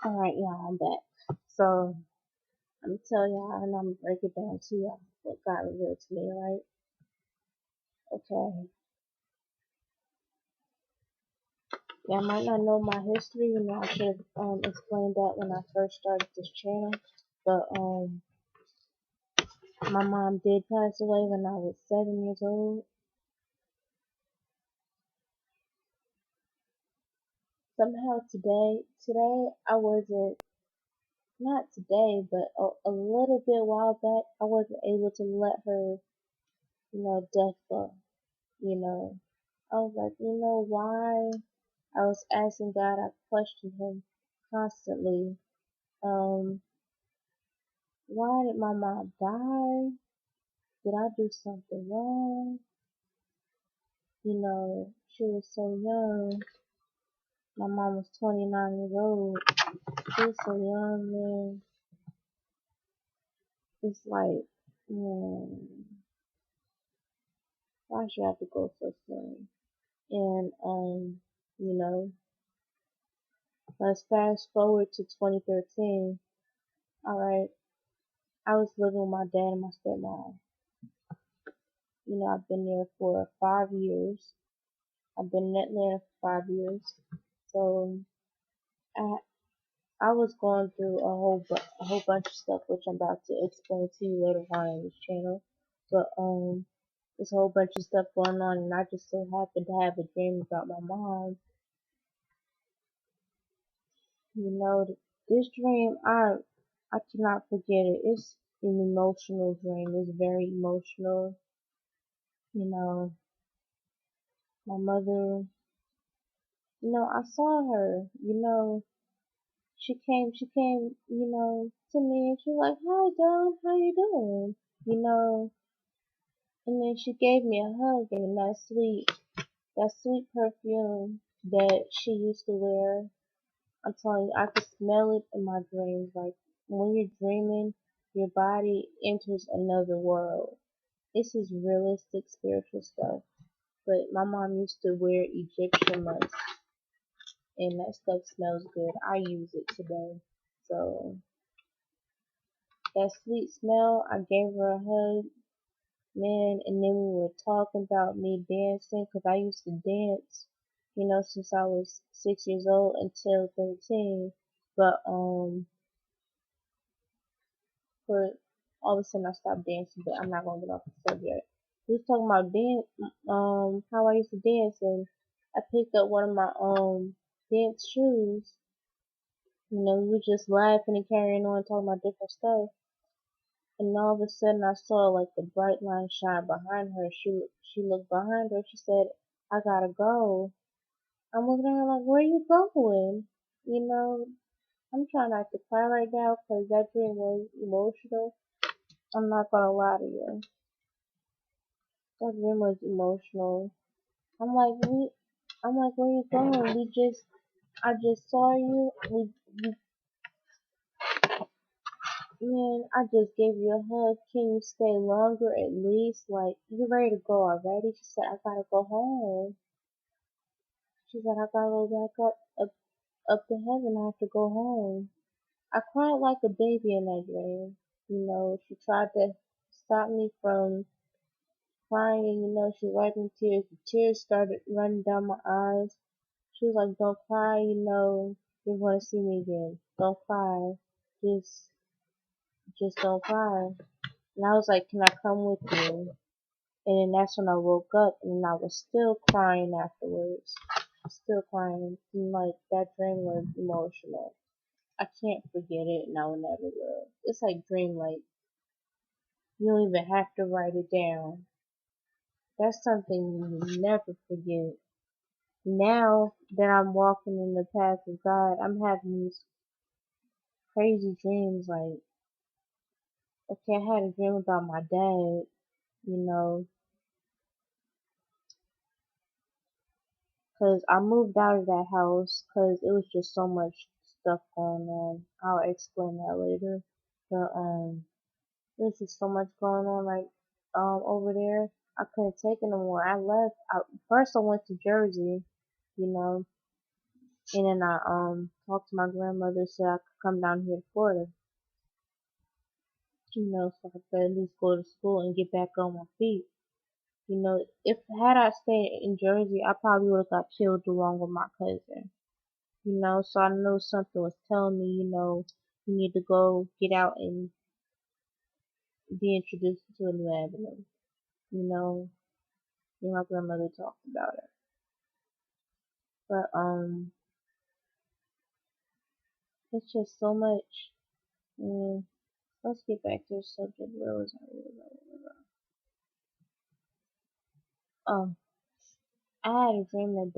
Alright, y'all, I'm back. So, I'm gonna tell y'all and I'm gonna break it down to y'all what God revealed to me, right? Okay. Y'all might not know my history, I should have explained that when I first started this channel. But my mom did pass away when I was 7 years old. Somehow today I wasn't, not today, but a little bit while back, I wasn't able to let her, death go. You know, I was like, why? I was asking God, I questioned him constantly. Um, why did my mom die? Did I do something wrong? She was so young. My mom was 29 years old. She was so young, man. It's like, man, why should I have to go so soon? And, you know, let's fast forward to 2013. Alright, I was living with my dad and my stepmom. I've been there for 5 years. I've been in Atlanta for 5 years. So I I was going through a whole bunch of stuff, which I'm about to explain to you later on in this channel. But there's a whole bunch of stuff going on, and I just so happened to have a dream about my mom. This dream I cannot forget it. It's an emotional dream. It's very emotional. You know, my mother. I saw her. She came, to me and she was like, "Hi, Dom, how you doing?" You know, and then she gave me a hug and that sweet perfume that she used to wear. I'm telling you, I could smell it in my dreams. Like when you're dreaming, your body enters another world. This is realistic spiritual stuff. But my mom used to wear Egyptian musk, and that stuff smells good. I use it today. So that sweet smell, I gave her a hug, man, and then we were talking about me dancing, 'cause I used to dance, since I was 6 years old until 13. But, for all of a sudden I stopped dancing, but I'm not gonna get off the subject. We was talking about how I used to dance, and I picked up one of my, dance shoes. We were just laughing and carrying on, talking about different stuff. And all of a sudden I saw like a bright line shine behind her. She looked behind her. She said, "I gotta go." I'm looking at her like, "Where you going?" You know, I'm trying not to cry right now because that dream was emotional. I'm not gonna lie to you. That dream was emotional. I'm like, where you going? I just saw you. Man, I just gave you a hug. Can you stay longer at least? Like, you ready to go already? She said, "I gotta go home." She said, "I gotta go back up to heaven. I have to go home." I cried like a baby in that dream. She tried to stop me from crying, and she wiped me tears. The tears started running down my eyes. She was like, "Don't cry, you're gonna see me again. Don't cry. Just, just don't cry." And I was like, "Can I come with you?" And then that's when I woke up and I was still crying afterwards. Still crying. And like that dream was emotional. I can't forget it and I will never will. It's like dream like you don't even have to write it down. That's something you never forget. Now that I'm walking in the path of God, I'm having these crazy dreams like, okay, I had a dream about my dad, you know, cause I moved out of that house cause it was just so much stuff going on. I'll explain that later. But, there's just so much going on, like, over there. I couldn't take it no more. I left. First I went to Jersey, you know, And then I talked to my grandmother, said I could come down here to Florida, so I could at least go to school and get back on my feet. If had I stayed in Jersey, I probably would have got killed along with my cousin. So I know something was telling me, you need to go get out and be introduced to a new avenue. You know, my grandmother talked about it. But it's just so much. Mm, let's get back to the subject. Where was I? Um, I had a dream that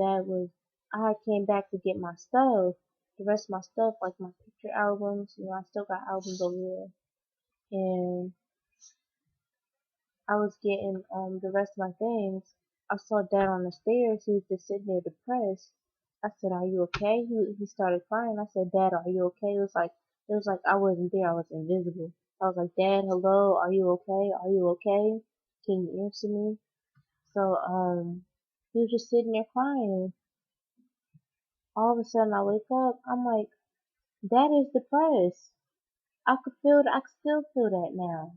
I had came back to get my stuff, the rest of my stuff, like my picture albums. I still got albums over there, and I was getting the rest of my things. I saw Dad on the stairs. He was just sitting there depressed. I said, "Are you okay?" He started crying. I said, "Dad, are you okay?" It was like I wasn't there. I was invisible. I was like, "Dad, hello, are you okay? Are you okay? Can you answer me?" So he was just sitting there crying. All of a sudden, I wake up. I'm like, "Dad is depressed." I can still feel that now.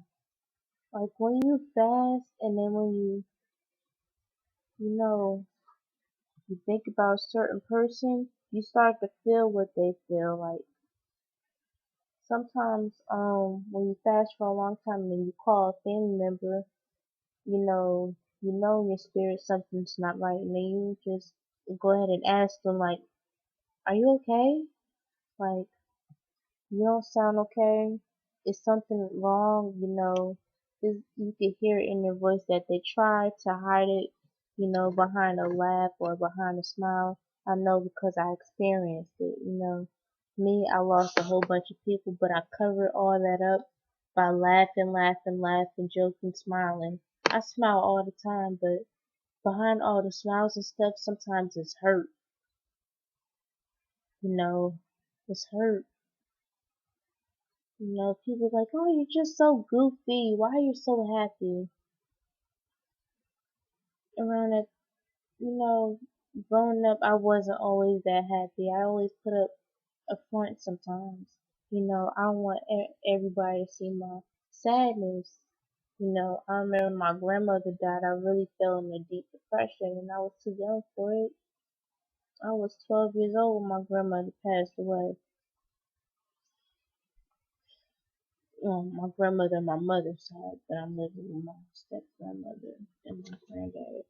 Like when you fast, and then when you know you think about a certain person, you start to feel what they feel like. Sometimes, when you fast for a long time and then you call a family member, in your spirit something's not right, and then you just go ahead and ask them like, "Are you okay? Like, you don't sound okay. Is something wrong?" You can hear it in their voice that they try to hide it, behind a laugh or behind a smile. I know because I experienced it. Me, I lost a whole bunch of people, but I covered all that up by laughing, laughing, laughing, joking, smiling. I smile all the time, but behind all the smiles and stuff, sometimes it's hurt. You know, it's hurt. People like, "Oh, you're just so goofy. Why are you so happy?" Around that, you know, growing up, I wasn't always that happy. I always put up a front sometimes. I don't want everybody to see my sadness. I remember my grandmother died. I really fell in a deep depression, and I was too young for it. I was 12 years old when my grandmother passed away. My grandmother on my mother's side, but I'm living with my step grandmother and my granddad.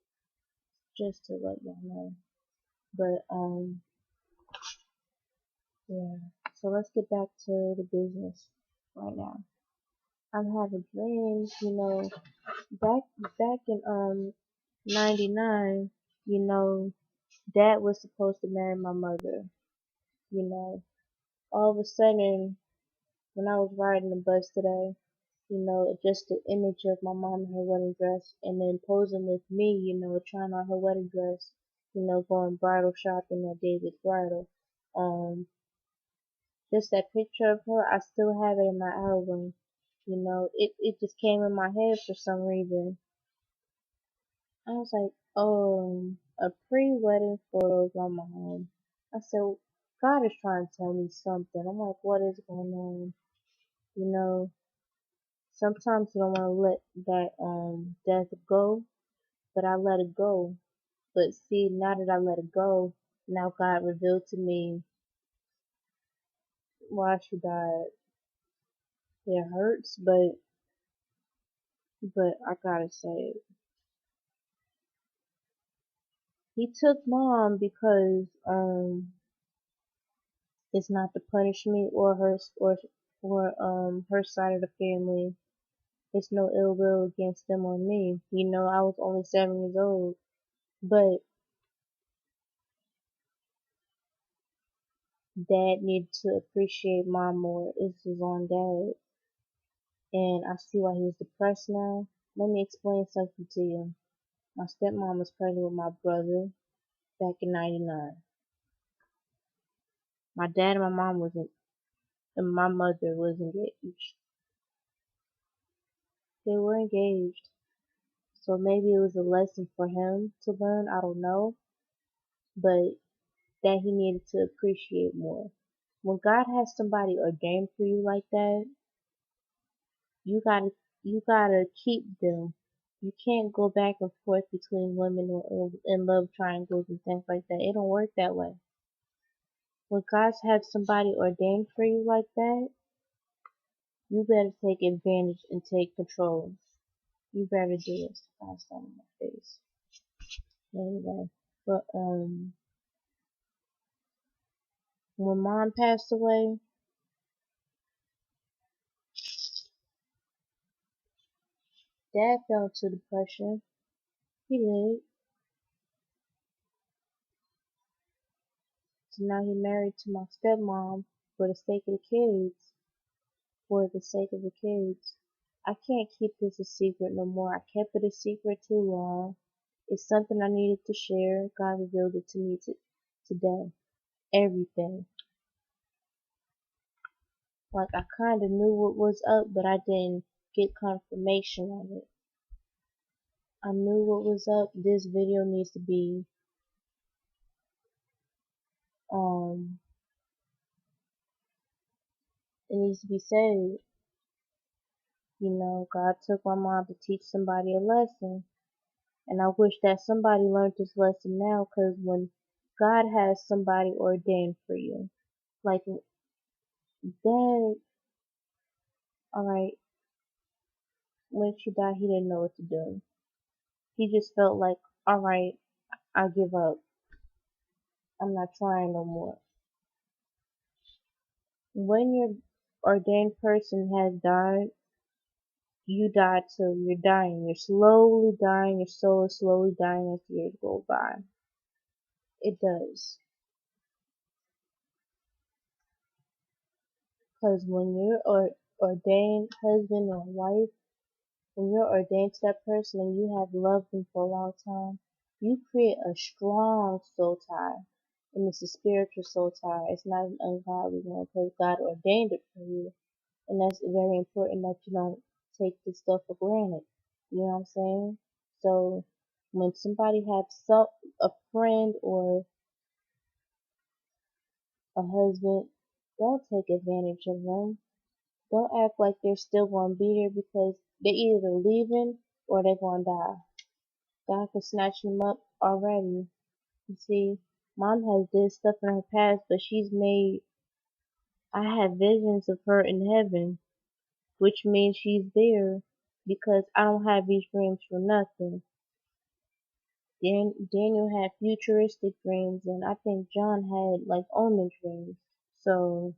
Just to let y'all know. But yeah. So let's get back to the business right now. I'm having dreams, back in '99, you know, Dad was supposed to marry my mother. You know, all of a sudden, when I was riding the bus today, just the image of my mom in her wedding dress, and then posing with me, trying on her wedding dress, going bridal shopping at David's Bridal. Um, just that picture of her, I still have it in my album. It just came in my head for some reason. I was like, "Oh, a pre-wedding photo of my mom." I said, "God is trying to tell me something." I'm like, "What is going on?" You know, Sometimes you don't want to let that death go, but I let it go. But see, now that I let it go, now God revealed to me why she died. It hurts, but I gotta say, He took mom because it's not to punish me or her side of the family. It's no ill will against them or me. I was only 7 years old, but Dad needed to appreciate mom more. It's his own dad, and I see why he's depressed now. Let me explain something to you. My stepmom was pregnant with my brother back in '99. My dad and my mom wasn't, and my mother was engaged. They were engaged. So maybe it was a lesson for him to learn. I don't know. But that he needed to appreciate more. When God has somebody ordained for you like that, you gotta you gotta keep them. You can't go back and forth between women or in love triangles and things like that. It don't work that way. When God has somebody ordained for you like that, you better take advantage and take control. You better do this. Last time in my face. Anyway, but when Mom passed away, Dad fell into depression. He did. So now he married to my stepmom for the sake of the kids. For the sake of the kids. I can't keep this a secret no more. I kept it a secret too long. It's something I needed to share. God revealed it to me today. Everything. Like I kinda knew what was up, but I didn't get confirmation on it. I knew what was up. This video needs to be um it needs to be said. You know, God took my mom to teach somebody a lesson. And I wish that somebody learned this lesson now, because when God has somebody ordained for you, like Dad, alright, when she died, he didn't know what to do. He just felt like, alright, I give up. I'm not trying no more. When your ordained person has died, you die too. You're dying. You're slowly dying. Your soul is slowly dying as years go by. It does. Because when you're ordained husband or wife, when you're ordained to that person and you have loved them for a long time, you create a strong soul tie. And it's a spiritual soul tie. It's not an ungodly one because God ordained it for you. And that's very important that you don't take this stuff for granted. You know what I'm saying? So when somebody has a friend or a husband, don't take advantage of them. Don't act like they're still gonna be there because they're either leaving or they're gonna die. God can snatch them up already. You see, Mom has did stuff in her past, but I have visions of her in heaven, which means she's there because I don't have these dreams for nothing. Daniel had futuristic dreams, and I think John had like omen dreams. So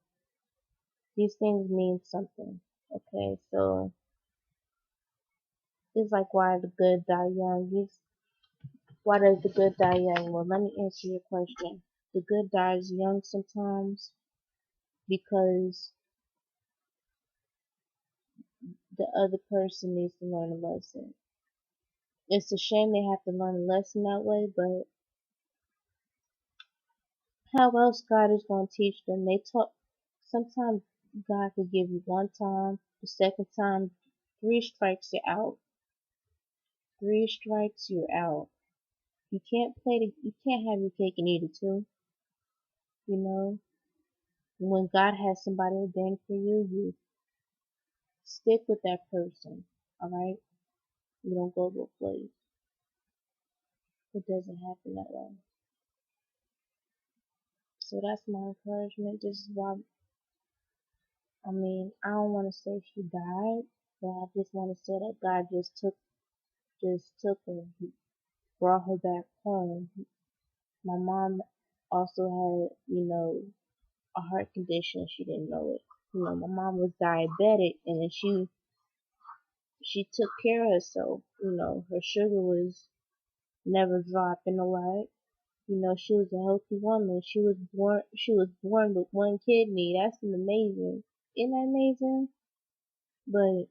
these things mean something. Okay, so it's like why the good die young. Why does the good die young? Well, let me answer your question. The good dies young sometimes because the other person needs to learn a lesson. It's a shame they have to learn a lesson that way, but how else God is going to teach them? Sometimes God could give you one time, the second time, three strikes you're out. Three strikes you're out. You can't have your cake and eat it too. You know, when God has somebody ordained for you, you stick with that person. Alright? You don't go both ways. It doesn't happen that way. So that's my encouragement. This is why, I don't want to say she died, but I just want to say that God just took her, brought her back home. My mom also had, a heart condition. She didn't know it. My mom was diabetic, and then she took care of herself. Her sugar was never dropping a lot. She was a healthy woman. She was born with one kidney. That's an amazing. Isn't that amazing? But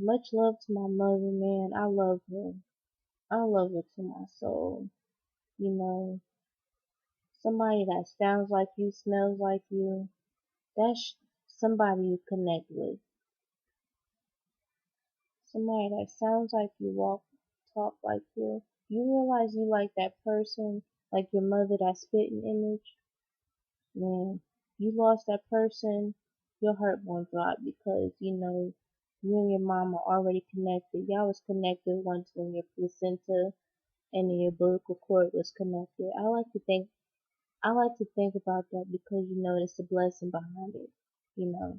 much love to my mother, man. I love her. I love her to my soul. You know, somebody that sounds like you, smells like you. That's somebody you connect with. Somebody that sounds like you, talk like you. You realize you like that person, like your mother, that spitting image, man, you lost that person, your heart won't drop because you and your mom are already connected. Y'all was connected once when your placenta and your umbilical cord was connected. I like to think about that because it's a blessing behind it. You know,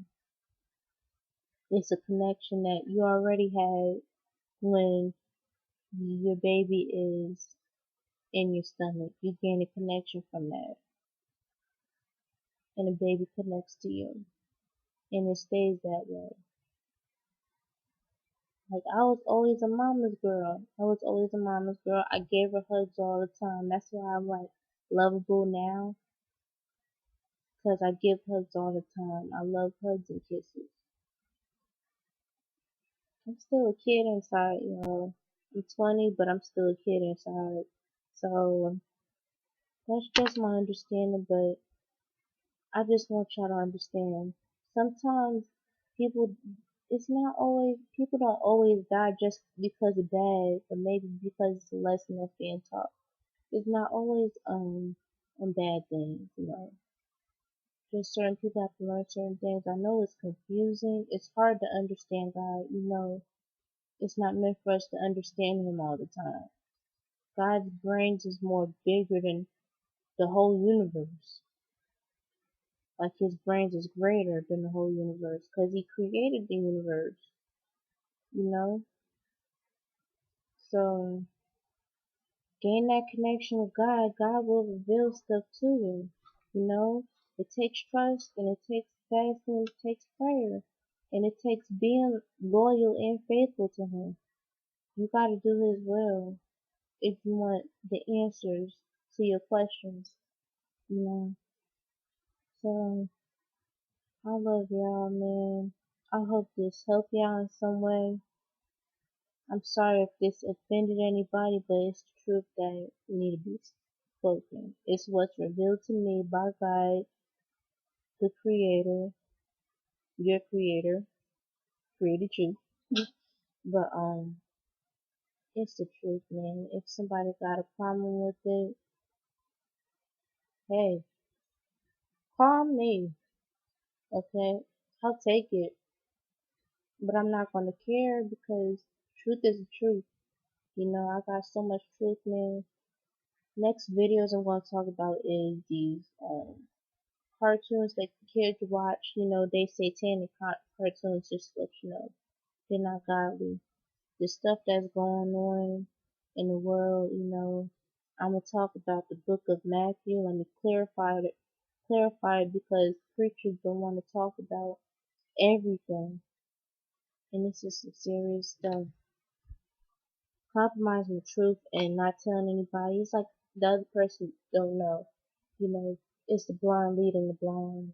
it's a connection that you already had when your baby is in your stomach. You gain a connection from that, and the baby connects to you, and it stays that way. Like I was always a mama's girl. I was always a mama's girl. I gave her hugs all the time. That's why I'm like lovable now, because I give hugs all the time. I love hugs and kisses. I'm still a kid inside, I'm 20, but I'm still a kid inside. So that's just my understanding, but I just want y'all to understand. Sometimes people, it's not always, people don't always die just because of bad, but maybe because it's a lesson that's being taught. It's not always, on bad things, Just certain people have to learn certain things. I know it's confusing. It's hard to understand God, It's not meant for us to understand him all the time. God's brains is more bigger than the whole universe. Like his brains is greater than the whole universe because he created the universe, you know? So gain that connection with God. God will reveal stuff to you, you know? It takes trust and it takes fasting, it takes prayer, and it takes being loyal and faithful to him. You gotta do his will if you want the answers to your questions, you know? So I love y'all, man. I hope this helped y'all in some way. I'm sorry if this offended anybody, but it's the truth that need to be spoken. It's what's revealed to me by God, the Creator, your Creator, created you. But it's the truth, man. If somebody got a problem with it, hey, call me, okay? I'll take it, but I'm not gonna care because truth is the truth. I got so much truth, man. Next videos I'm going to talk about is these cartoons that kids watch. They satanic cartoons just to let you know they're not godly. The stuff that's going on in the world, I'm going to talk about the book of Matthew. Let me clarify it because preachers don't want to talk about everything. And this is some serious stuff. Compromising the truth and not telling anybody. It's like the other person don't know. It's the blind leading the blind.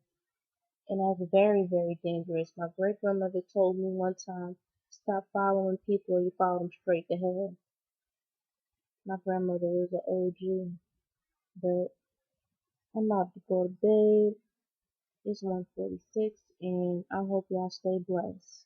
And that's very, very dangerous. My great grandmother told me one time, stop following people or you follow them straight to hell. My grandmother was an OG. But I'm about to go to bed. It's 1:46 and I hope y'all stay blessed.